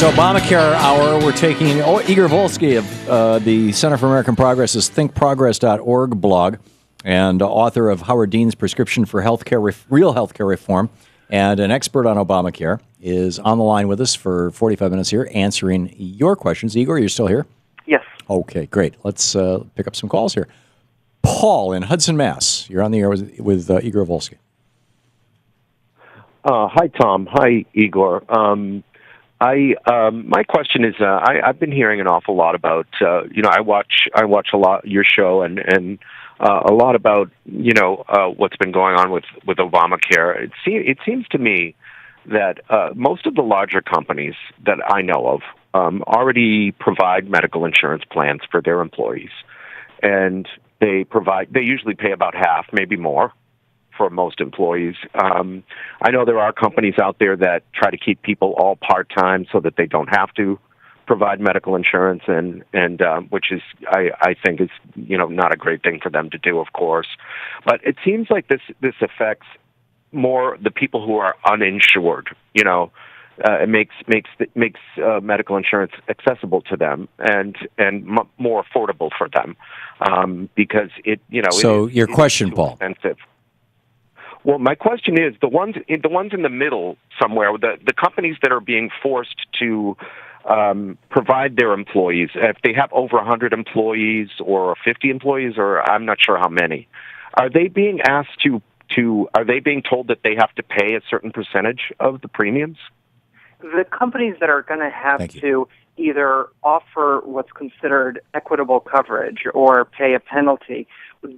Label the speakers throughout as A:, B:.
A: It's Obamacare Hour. We're taking Igor Volsky of the Center for American Progress's thinkprogress.org blog and author of Howard Dean's Prescription for Real Healthcare Reform and an expert on Obamacare is on the line with us for 45 minutes here answering your questions. Igor, you're still here?
B: Yes.
A: Okay, great. Let's pick up some calls here. Paul in Hudson, Mass. You're on the air with Igor Volsky.
C: Hi, Tom. Hi, Igor. My question is, I've been hearing an awful lot about, I watch a lot your show and a lot about, what's been going on with Obamacare. It seems to me that most of the larger companies that I know of already provide medical insurance plans for their employees, and they usually pay about half, maybe more, for most employees. I know there are companies out there that try to keep people all part-time so that they don't have to provide medical insurance, and which is, I think, is not a great thing for them to do, of course. But it seems like this affects more the people who are uninsured. It makes medical insurance accessible to them and more affordable for them because it.
A: So your question, Paul.
C: Expensive. Well, my question is the ones in the middle somewhere, the companies that are being forced to provide their employees, if they have over 100 employees or 50 employees, or I'm not sure how many, are they being asked are they being told that they have to pay a certain percentage of the premiums?
B: The companies that are going to have to either offer what's considered equitable coverage or pay a penalty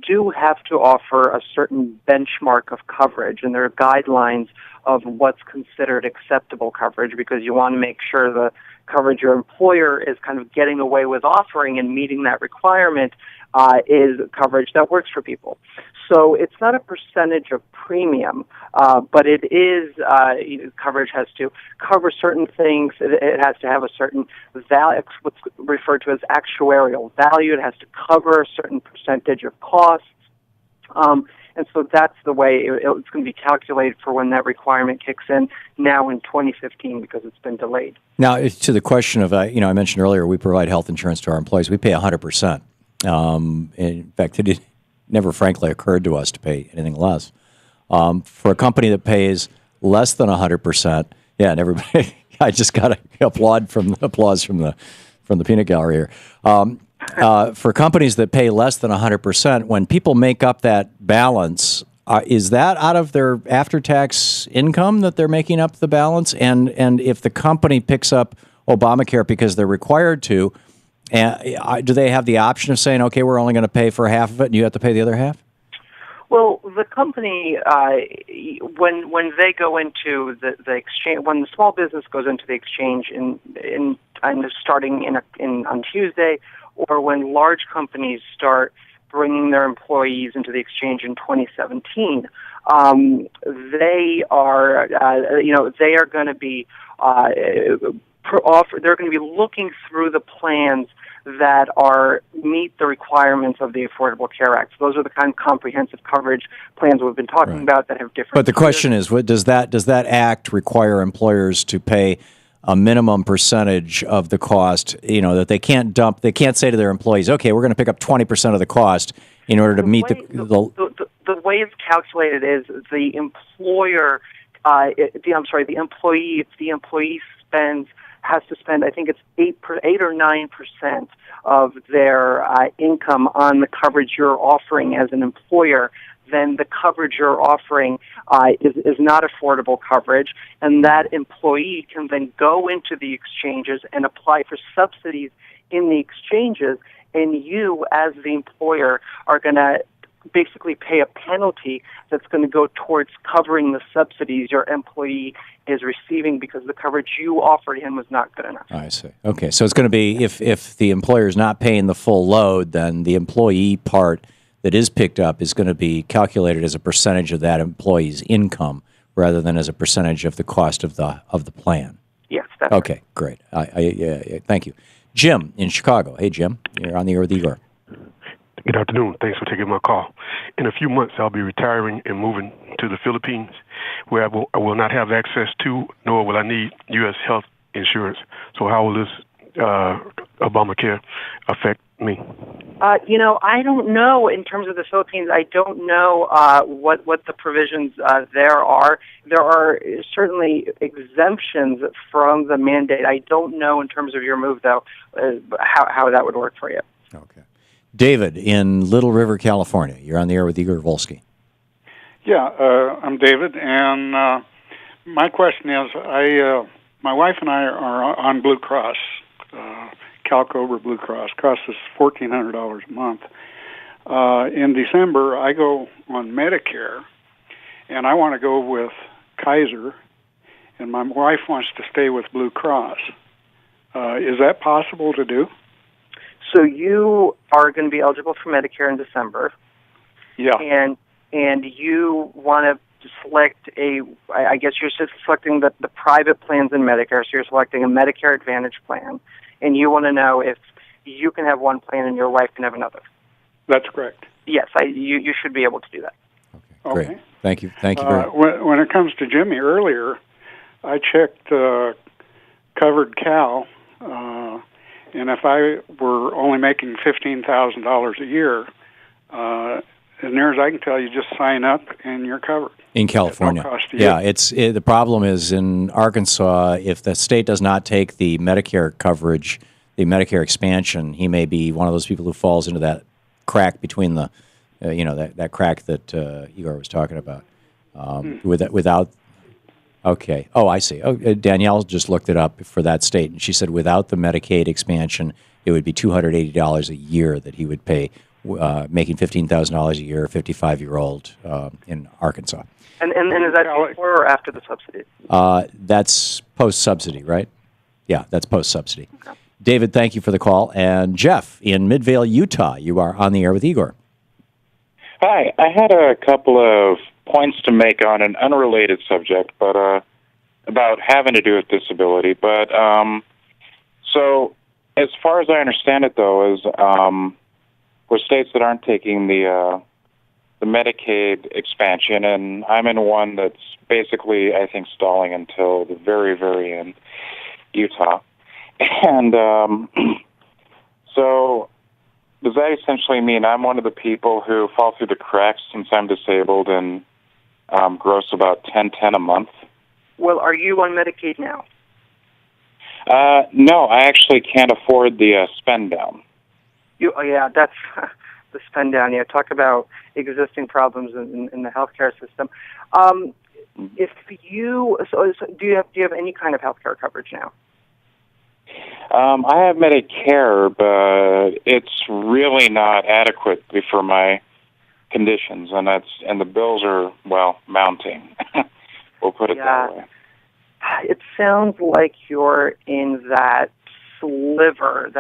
B: do have to offer a certain benchmark of coverage, and there are guidelines of what's considered acceptable coverage because you want to make sure the coverage your employer is kind of getting away with offering and meeting that requirement is coverage that works for people. So it's not a percentage of premium, but it is coverage has to cover certain things. It has to have a certain value, what's referred to as actuarial value. It has to cover a certain percentage of costs. And so that's the way it's going to be calculated for when that requirement kicks in now in 2015 because it's been delayed.
A: Now, to the question of, I mentioned earlier we provide health insurance to our employees. We pay 100%. In fact, it never frankly occurred to us to pay anything less. For a company that pays less than 100%, and everybody, I just got applause from the peanut gallery here. For companies that pay less than 100%, when people make up that balance, is that out of their after-tax income that they're making up the balance? And if the company picks up Obamacare because they're required to, do they have the option of saying, okay, we're only going to pay for half of it and you have to pay the other half?
B: Well, the company, when they go into the exchange, when the small business goes into the exchange starting on Tuesday, or when large companies start bringing their employees into the exchange in 2017, they are going to be they're going to be looking through the plans that meet the requirements of the Affordable Care Act. So those are the kind of comprehensive coverage plans we've been talking about that have different.
A: But the question is, does that act require employers to pay a minimum percentage of the cost? That they can't dump. They can't say to their employees, "Okay, we're going to pick up 20% of the cost in order to meet
B: the way it's calculated is the employer. The employee. If the employee has to spend, I think it's 8 or 9% of their income on the coverage you're offering as an employer, then the coverage you're offering is not affordable coverage, and that employee can then go into the exchanges and apply for subsidies in the exchanges, and you, as the employer, are going to basically pay a penalty that's going to go towards covering the subsidies your employee is receiving because the coverage you offered him was not good enough.
A: I see. Okay, so it's going to be, if the employer is not paying the full load, then the employee part that is picked up is going to be calculated as a percentage of that employee's income rather than as a percentage of the cost of the plan.
B: Yes, that's
A: okay, right. Great. I thank you. Jim in Chicago. Hey, Jim, you're on the air with Igor.
D: Good afternoon. Thanks for taking my call. In a few months, I'll be retiring and moving to the Philippines, where I will not have access to, nor will I need U.S. health insurance. So how will this Obamacare affect me?
B: I don't know in terms of the Philippines. I don't know what the provisions there are. There are certainly exemptions from the mandate. I don't know in terms of your move, though, how that would work for you.
A: Okay. David in Little River, California. You're on the air with Igor Volsky.
E: Yeah, I'm David, and my question is, my wife and I are on Blue Cross, CalCobra Blue Cross. Costs us $1,400 a month. In December, I go on Medicare, and I want to go with Kaiser, and my wife wants to stay with Blue Cross. Is that possible to do?
B: So you are going to be eligible for Medicare in December.
E: Yeah.
B: And you want to select I guess you're selecting the private plans in Medicare, so you're selecting a Medicare Advantage plan, and you want to know if you can have one plan and your wife can have another.
E: That's correct.
B: Yes, you should be able to do that.
A: Okay, great. Thank you. Thank you very
E: much. When it comes to Jimmy earlier, I checked Covered Cal, and if I were only making $15,000 a year, as near as I can tell, you just sign up and you're covered.
A: In California.
E: No cost to you.
A: The problem is in Arkansas, if the state does not take the Medicare coverage, the Medicare expansion, he may be one of those people who falls into that crack between the, that crack that Igor was talking about. Without, okay. Oh, I see. Oh, Danielle just looked it up for that state, and she said without the Medicaid expansion, it would be $280 a year that he would pay. Making $15,000 a year, 55-year-old in Arkansas.
B: And is that before or after the subsidy?
A: That's post-subsidy, right? Yeah, that's post-subsidy. Okay. David, thank you for the call. And Jeff in Midvale, Utah, you are on the air with Igor.
F: Hi, I had a couple of points to make on an unrelated subject, but about having to do with disability. But so, as far as I understand it, though, is for states that aren't taking the Medicaid expansion, and I'm in one that's basically, I think, stalling until the very, very end, Utah. And so does that essentially mean I'm one of the people who fall through the cracks since I'm disabled and gross about $10.10 a month?
B: Well, are you on Medicaid now?
F: No, I actually can't afford the spend down.
B: That's the spend down. Yeah, talk about existing problems in the healthcare system. If you do you have any kind of healthcare coverage now?
F: I have Medicare, but it's really not adequate for my conditions, and the bills are mounting. We'll put it that way.
B: It sounds like you're in that sliver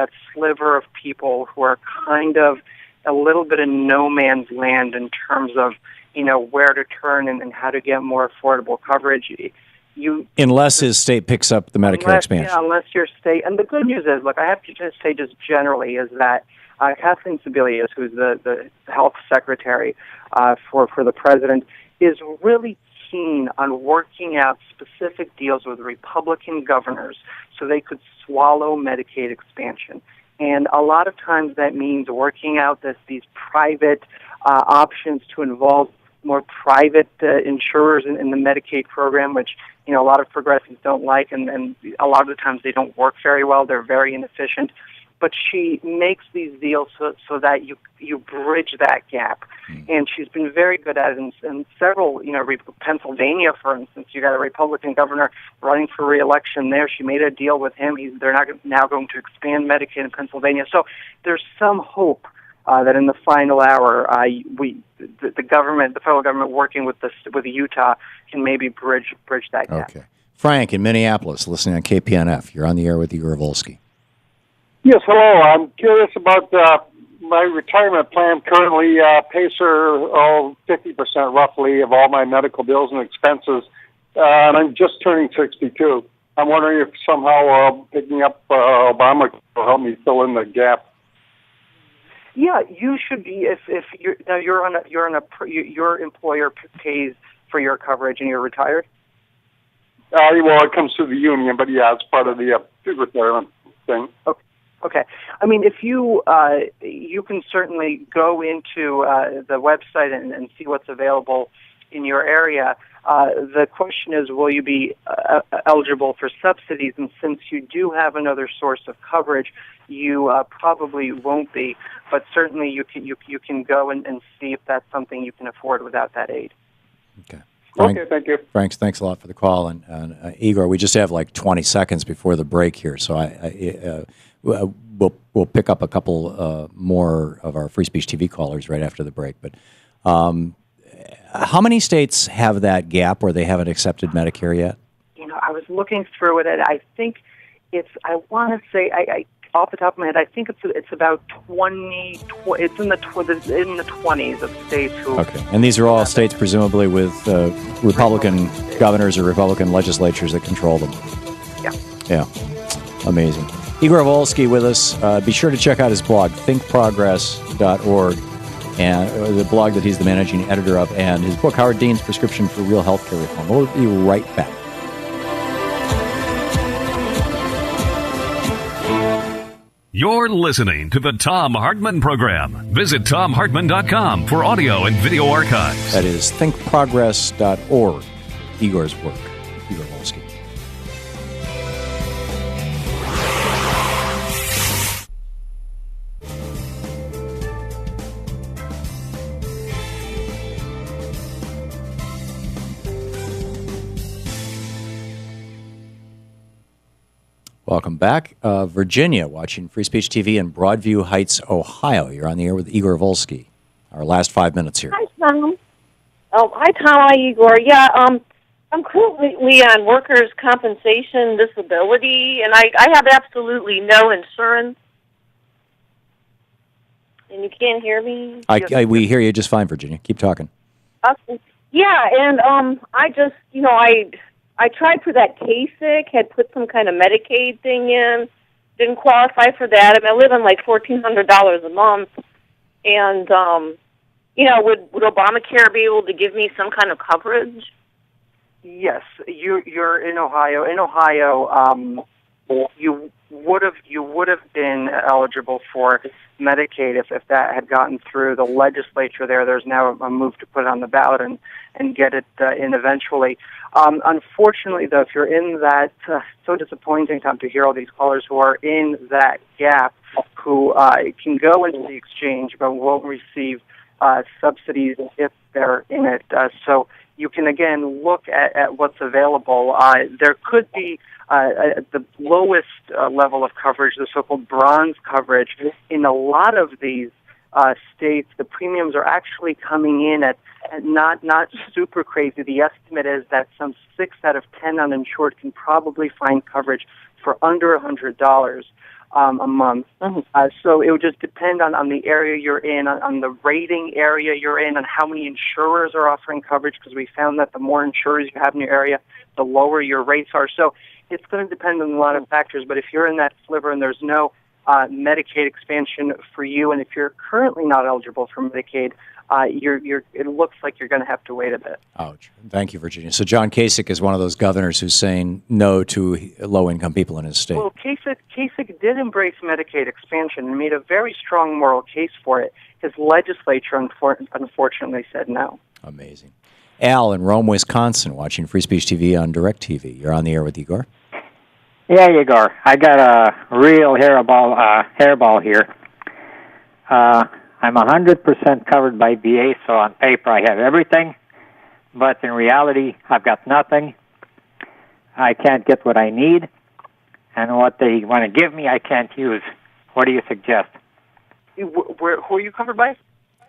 B: of people who are kind of a little bit in no man's land in terms of, where to turn and how to get more affordable coverage.
A: Unless his state picks up the Medicare expansion.
B: Yeah, unless your state. And the good news is, look, I have to just say just generally is that Kathleen Sebelius, who's the health secretary for the president, is really keen on working out specific deals with Republican governors so they could swallow Medicaid expansion. And a lot of times that means working out these private options to involve more private insurers in the Medicaid program, which a lot of progressives don't like, and a lot of the times they don't work very well. They're very inefficient. But she makes these deals so that you bridge that gap. And she's been very good at it in several, Pennsylvania, for instance. You got a Republican governor running for re-election there. She made a deal with him. They're now going to expand Medicaid in Pennsylvania. So there's some hope that in the final hour, the federal government working with Utah can maybe bridge that gap.
A: Okay. Frank in Minneapolis, listening on KPNF. You're on the air with Igor Volsky.
G: Yes, hello. I'm curious about my retirement plan. Currently pays her 50% roughly of all my medical bills and expenses, and I'm just turning 62. I'm wondering if somehow picking up Obamacare will help me fill in the gap.
B: Yeah, you should be. If your employer pays for your coverage and you're retired.
G: Well, it comes through the union, but yeah, it's part of the retirement thing.
B: Okay. I mean, if you you can certainly go into the website and see what's available in your area. The question is, will you be eligible for subsidies? And since you do have another source of coverage, you probably won't be. But certainly, you can go and see if that's something you can afford without that aid.
A: Okay.
G: Okay, thank you.
A: Frank, thanks a lot for the call. And Igor, we just have like 20 seconds before the break here, so we'll pick up a couple more of our Free Speech TV callers right after the break. But how many states have that gap where they haven't accepted Medicare yet?
B: I was looking through it, and I think I want to say, off the top of my head, I think it's about 20. It's in the 20s of states who.
A: Okay, and these are all states presumably with Republican governors or Republican legislatures that control them.
B: Yeah.
A: Yeah, amazing. Igor Volsky with us. Be sure to check out his blog, thinkprogress.org, and the blog that he's the managing editor of, and his book, Howard Dean's Prescription for Real Healthcare Reform. We'll be right back.
H: You're listening to the Thom Hartmann Program. Visit thomhartmann.com for audio and video archives.
A: That is thinkprogress.org, Igor's work. Igor Volsky. Welcome back. Virginia, watching Free Speech TV in Broadview Heights, Ohio. You're on the air with Igor Volsky. Our last 5 minutes here.
I: Hi, Tom. Hi, Tom. Hi, Igor. Yeah, I'm currently on workers' compensation disability, and I have absolutely no insurance. And you can't hear me?
A: We hear you just fine, Virginia. Keep talking.
I: Yeah, and I just, I tried for that KSIC, had put some kind of Medicaid thing in, didn't qualify for that. I live on like $1,400 a month, and would Obamacare be able to give me some kind of coverage?
B: Yes, you're in Ohio. In Ohio, you would have been eligible for Medicaid if that had gotten through the legislature there. There's now a move to put it on the ballot and get it in eventually. Unfortunately, though, if you're in that, so disappointing, Tom, to hear all these callers who are in that gap, who can go into the exchange but won't receive subsidies if they're in it. So you can, again, look at what's available. There could be the lowest level of coverage, the so-called bronze coverage. In a lot of these states, the premiums are actually coming in at not super crazy. The estimate is that some 6 out of 10 uninsured can probably find coverage for under $100 a month. Mm-hmm. So it would just depend on the area you're in, on the rating area you're in, on how many insurers are offering coverage, because we found that the more insurers you have in your area, the lower your rates are. So it's going to depend on a lot of factors, but if you're in that sliver and there's no Medicaid expansion for you, and if you're currently not eligible for Medicaid, it looks like you're going to have to wait a bit.
A: Ouch. Thank you, Virginia. So John Kasich is one of those governors who's saying no to low-income people in his state.
B: Well, Kasich did embrace Medicaid expansion and made a very strong moral case for it. His legislature, unfortunately, said no.
A: Amazing. Al in Rome, Wisconsin, watching Free Speech TV on DirecTV. You're on the air with Igor.
J: Yeah, Igor. I got a real hairball here. I'm 100% covered by VA, so on paper I have everything, but in reality I've got nothing. I can't get what I need, and what they want to give me I can't use. What do you suggest?
B: Who are you covered by?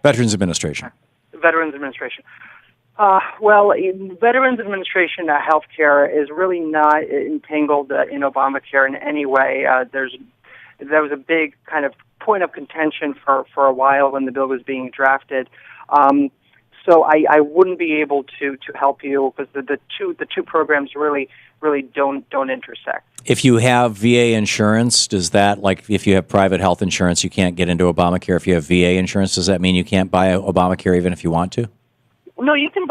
A: Veterans Administration.
B: Veterans Administration. Well, Veterans Administration health care is really not entangled in Obamacare in any way. There was a big kind of point of contention for a while when the bill was being drafted. So I wouldn't be able to help you because the two programs really don't intersect.
A: If you have VA insurance, does that, like if you have private health insurance, you can't get into Obamacare? If you have VA insurance, does that mean you can't buy Obamacare even if you want to?
B: No, you can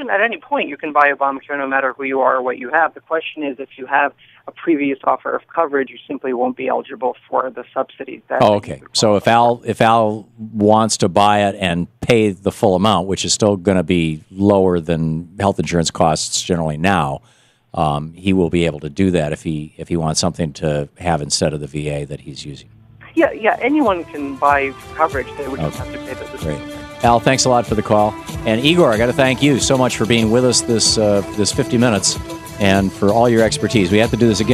B: at any point you can buy Obamacare no matter who you are or what you have. The question is if you have a previous offer of coverage, you simply won't be eligible for the subsidies.
A: Okay. So if Al wants to buy it and pay the full amount, which is still going to be lower than health insurance costs generally now, he will be able to do that if he wants something to have instead of the VA that he's using.
B: Yeah. Anyone can buy coverage. They would just have to pay the
A: Great. Al, thanks a lot for the call. And Igor, I got to thank you so much for being with us this 50 minutes and for all your expertise. We have to do this again.